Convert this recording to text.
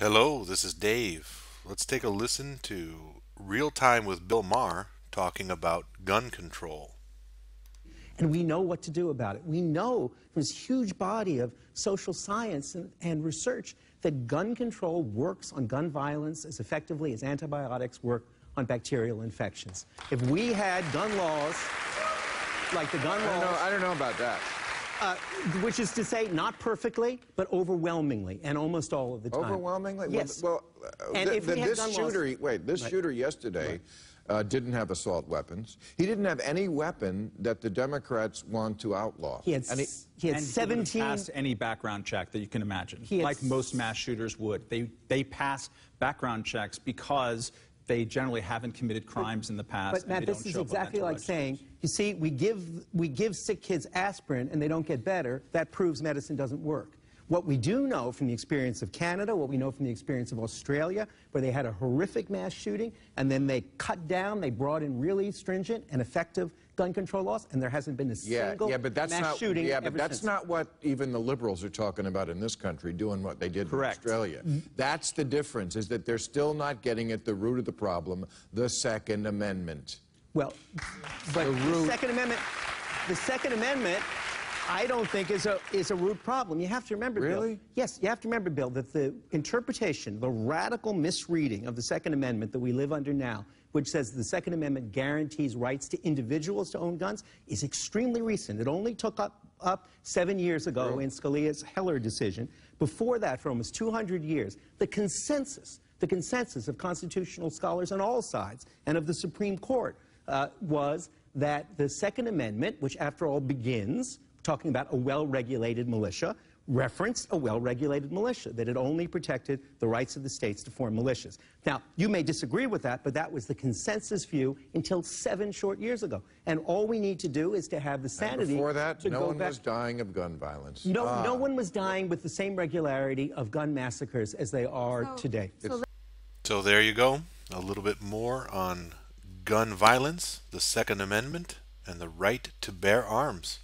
Hello, this is Dave. Let's take a listen to Real Time with Bill Maher talking about gun control. And we know what to do about it. We know from this huge body of social science and research that gun control works on gun violence as effectively as antibiotics work on bacterial infections. If we had gun laws like the gun laws... I don't know about that. Which is to say, not perfectly, but overwhelmingly, and almost all of the time. Overwhelmingly? Yes. Well, and if we had this gun shooter, laws... wait, this shooter yesterday didn't have assault weapons. He didn't have any weapon that the Democrats want to outlaw. He had And 17... He pass any background check that you can imagine, He had like most mass shooters would. They pass background checks because they generally haven't committed crimes in the past. But Matt, this is exactly like saying, you see, we give sick kids aspirin and they don't get better. That proves medicine doesn't work. What we do know from the experience of Canada, what we know from the experience of Australia, where they had a horrific mass shooting, and then they cut down, they brought in really stringent and effective gun control laws, and there hasn't been a single mass shooting ever but that's since. not what even the liberals are talking about in this country, doing what they did in Australia. That's the difference, is that they're still not getting at the root of the problem, the Second Amendment. Well, but the Second Amendment, I don't think is a root problem. You have to remember, Really? Bill. Yes, you have to remember, Bill, that the interpretation, the radical misreading of the Second Amendment that we live under now, which says the Second Amendment guarantees rights to individuals to own guns, is extremely recent. It only took up 7 years ago in Scalia's Heller decision. Before that, for almost 200 years, the consensus of constitutional scholars on all sides and of the Supreme Court was that the Second Amendment, which after all begins talking about a well-regulated militia, referenced a well-regulated militia, that it only protected the rights of the states to form militias. Now, you may disagree with that, but that was the consensus view until 7 short years ago. And all we need to do is to have the sanity... And before that, to no go one back. was dying of gun violence. No one was dying with the same regularity of gun massacres as they are today. So there you go. A little bit more on gun violence, the Second Amendment, and the right to bear arms.